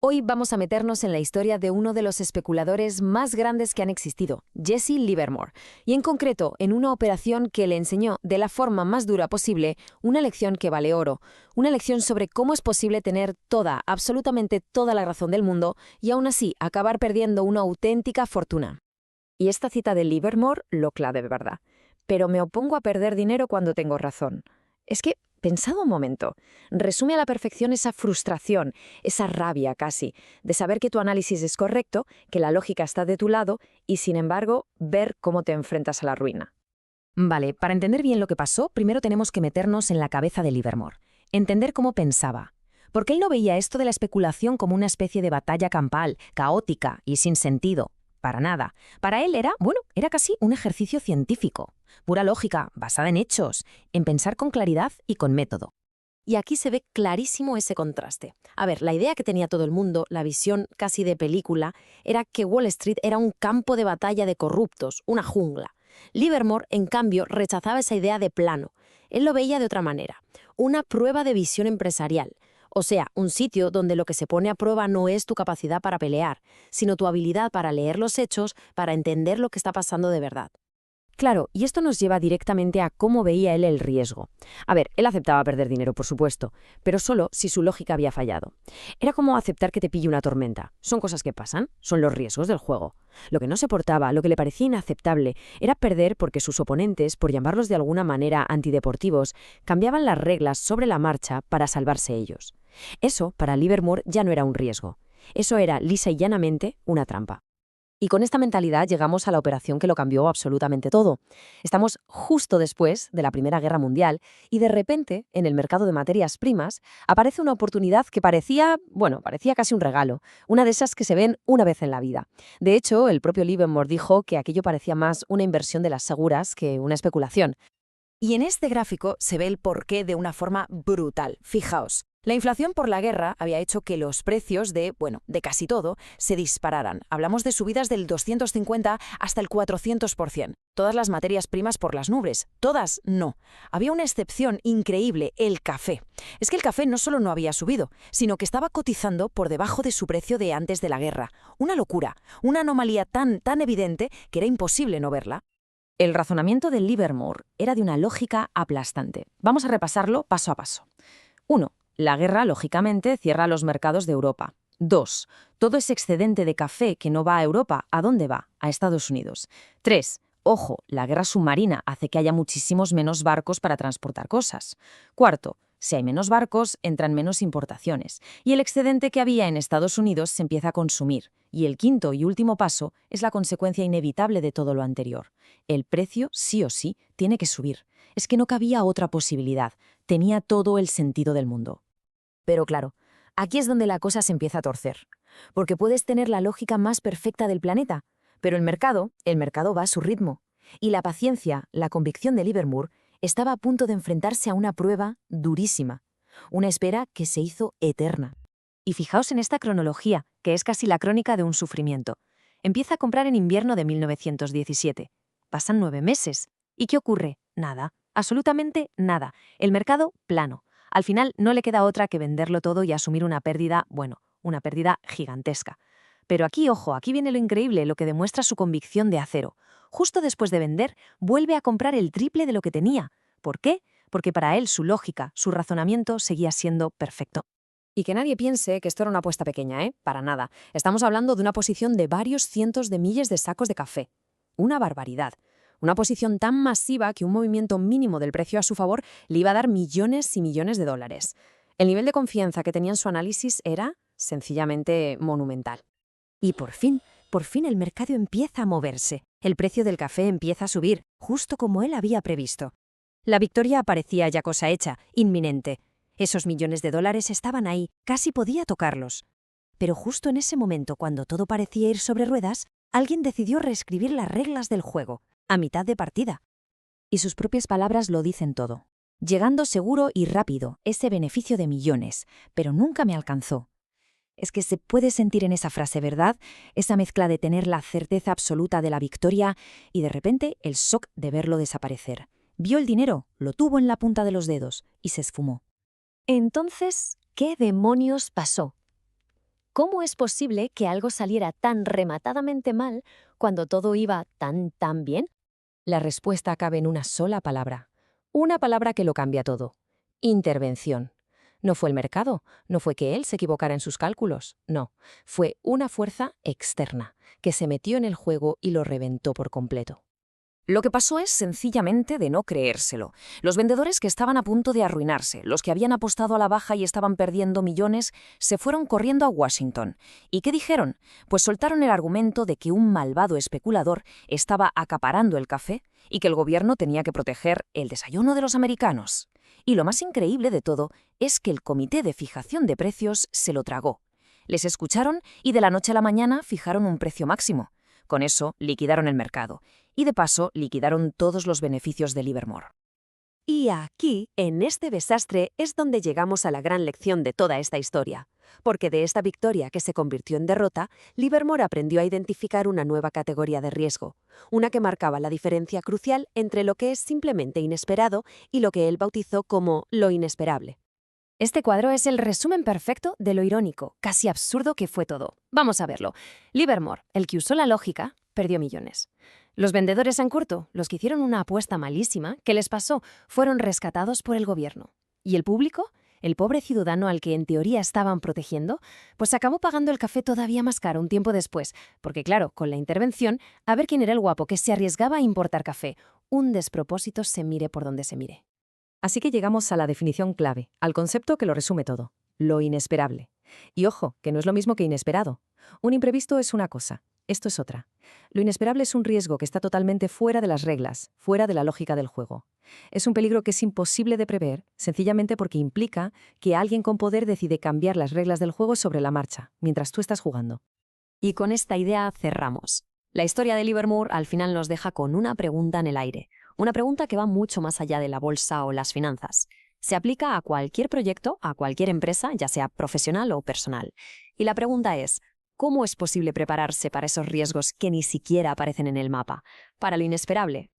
Hoy vamos a meternos en la historia de uno de los especuladores más grandes que han existido, Jesse Livermore, y en concreto en una operación que le enseñó de la forma más dura posible una lección que vale oro, una lección sobre cómo es posible tener toda, absolutamente toda la razón del mundo y aún así acabar perdiendo una auténtica fortuna. Y esta cita de Livermore lo clave, ¿verdad? Pero me opongo a perder dinero cuando tengo razón. Es que, pensado un momento, resume a la perfección esa frustración, esa rabia casi, de saber que tu análisis es correcto, que la lógica está de tu lado y, sin embargo, ver cómo te enfrentas a la ruina. Vale, para entender bien lo que pasó, primero tenemos que meternos en la cabeza de Livermore, entender cómo pensaba. Porque él no veía esto de la especulación como una especie de batalla campal, caótica y sin sentido. Para nada. Para él era casi un ejercicio científico. Pura lógica, basada en hechos, en pensar con claridad y con método. Y aquí se ve clarísimo ese contraste. A ver, la idea que tenía todo el mundo, la visión casi de película, era que Wall Street era un campo de batalla de corruptos, una jungla. Livermore, en cambio, rechazaba esa idea de plano. Él lo veía de otra manera, una prueba de visión empresarial. O sea, un sitio donde lo que se pone a prueba no es tu capacidad para pelear, sino tu habilidad para leer los hechos, para entender lo que está pasando de verdad. Claro, y esto nos lleva directamente a cómo veía él el riesgo. A ver, él aceptaba perder dinero, por supuesto, pero solo si su lógica había fallado. Era como aceptar que te pille una tormenta. Son cosas que pasan, son los riesgos del juego. Lo que no soportaba, lo que le parecía inaceptable, era perder porque sus oponentes, por llamarlos de alguna manera antideportivos, cambiaban las reglas sobre la marcha para salvarse ellos. Eso, para Livermore, ya no era un riesgo. Eso era, lisa y llanamente, una trampa. Y con esta mentalidad llegamos a la operación que lo cambió absolutamente todo. Estamos justo después de la Primera Guerra Mundial y de repente, en el mercado de materias primas, aparece una oportunidad que parecía casi un regalo, una de esas que se ven una vez en la vida. De hecho, el propio Livermore dijo que aquello parecía más una inversión de las seguras que una especulación. Y en este gráfico se ve el porqué de una forma brutal. Fijaos, la inflación por la guerra había hecho que los precios de casi todo se dispararan. Hablamos de subidas del 250 hasta el 400%. Todas las materias primas por las nubes. Todas no. Había una excepción increíble, el café. Es que el café no solo no había subido, sino que estaba cotizando por debajo de su precio de antes de la guerra. Una locura, una anomalía tan evidente que era imposible no verla. El razonamiento de Livermore era de una lógica aplastante. Vamos a repasarlo paso a paso. 1. La guerra, lógicamente, cierra los mercados de Europa. 2. Todo ese excedente de café que no va a Europa, ¿a dónde va? A Estados Unidos. 3. Ojo, la guerra submarina hace que haya muchísimos menos barcos para transportar cosas. 4. Si hay menos barcos, entran menos importaciones. Y el excedente que había en Estados Unidos se empieza a consumir. Y el quinto y último paso es la consecuencia inevitable de todo lo anterior. El precio, sí o sí, tiene que subir. Es que no cabía otra posibilidad. Tenía todo el sentido del mundo. Pero claro, aquí es donde la cosa se empieza a torcer. Porque puedes tener la lógica más perfecta del planeta, pero el mercado va a su ritmo. Y la paciencia, la convicción de Livermore, estaba a punto de enfrentarse a una prueba durísima. Una espera que se hizo eterna. Y fijaos en esta cronología, que es casi la crónica de un sufrimiento. Empieza a comprar en invierno de 1917. Pasan 9 meses. ¿Y qué ocurre? Nada. Absolutamente nada. El mercado plano. Al final no le queda otra que venderlo todo y asumir una pérdida, una pérdida gigantesca. Pero aquí, ojo, aquí viene lo increíble, lo que demuestra su convicción de acero. Justo después de vender, vuelve a comprar el triple de lo que tenía. ¿Por qué? Porque para él su lógica, su razonamiento seguía siendo perfecto. Y que nadie piense que esto era una apuesta pequeña, ¿eh? Para nada. Estamos hablando de una posición de varios cientos de miles de sacos de café. Una barbaridad. Una posición tan masiva que un movimiento mínimo del precio a su favor le iba a dar millones y millones de dólares. El nivel de confianza que tenía en su análisis era, sencillamente, monumental. Y por fin el mercado empieza a moverse. El precio del café empieza a subir, justo como él había previsto. La victoria parecía ya cosa hecha, inminente. Esos millones de dólares estaban ahí, casi podía tocarlos. Pero justo en ese momento, cuando todo parecía ir sobre ruedas, alguien decidió reescribir las reglas del juego, a mitad de partida. Y sus propias palabras lo dicen todo. Llegando seguro y rápido, ese beneficio de millones, pero nunca me alcanzó. Es que se puede sentir en esa frase, ¿verdad? Esa mezcla de tener la certeza absoluta de la victoria y de repente el shock de verlo desaparecer. Vio el dinero, lo tuvo en la punta de los dedos y se esfumó. Entonces, ¿qué demonios pasó? ¿Cómo es posible que algo saliera tan rematadamente mal cuando todo iba tan bien? La respuesta cabe en una sola palabra. Una palabra que lo cambia todo. Intervención. No fue el mercado, no fue que él se equivocara en sus cálculos, no. Fue una fuerza externa, que se metió en el juego y lo reventó por completo. Lo que pasó es sencillamente de no creérselo. Los vendedores que estaban a punto de arruinarse, los que habían apostado a la baja y estaban perdiendo millones, se fueron corriendo a Washington. ¿Y qué dijeron? Pues soltaron el argumento de que un malvado especulador estaba acaparando el café y que el gobierno tenía que proteger el desayuno de los americanos. Y lo más increíble de todo es que el Comité de Fijación de Precios se lo tragó. Les escucharon y de la noche a la mañana fijaron un precio máximo. Con eso liquidaron el mercado y de paso liquidaron todos los beneficios de Livermore. Y aquí, en este desastre, es donde llegamos a la gran lección de toda esta historia. Porque de esta victoria que se convirtió en derrota, Livermore aprendió a identificar una nueva categoría de riesgo, una que marcaba la diferencia crucial entre lo que es simplemente inesperado y lo que él bautizó como lo inesperable. Este cuadro es el resumen perfecto de lo irónico, casi absurdo que fue todo. Vamos a verlo. Livermore, el que usó la lógica, perdió millones. Los vendedores en curto, los que hicieron una apuesta malísima, ¿qué les pasó? Fueron rescatados por el gobierno. ¿Y el público? El pobre ciudadano al que en teoría estaban protegiendo, pues acabó pagando el café todavía más caro un tiempo después, porque claro, con la intervención, a ver quién era el guapo que se arriesgaba a importar café. Un despropósito se mire por donde se mire. Así que llegamos a la definición clave, al concepto que lo resume todo, lo inesperable. Y ojo, que no es lo mismo que inesperado. Un imprevisto es una cosa, esto es otra. Lo inesperable es un riesgo que está totalmente fuera de las reglas, fuera de la lógica del juego. Es un peligro que es imposible de prever, sencillamente porque implica que alguien con poder decide cambiar las reglas del juego sobre la marcha, mientras tú estás jugando. Y con esta idea cerramos. La historia de Livermore al final nos deja con una pregunta en el aire. Una pregunta que va mucho más allá de la bolsa o las finanzas. Se aplica a cualquier proyecto, a cualquier empresa, ya sea profesional o personal. Y la pregunta es, ¿cómo es posible prepararse para esos riesgos que ni siquiera aparecen en el mapa? Para lo inesperable,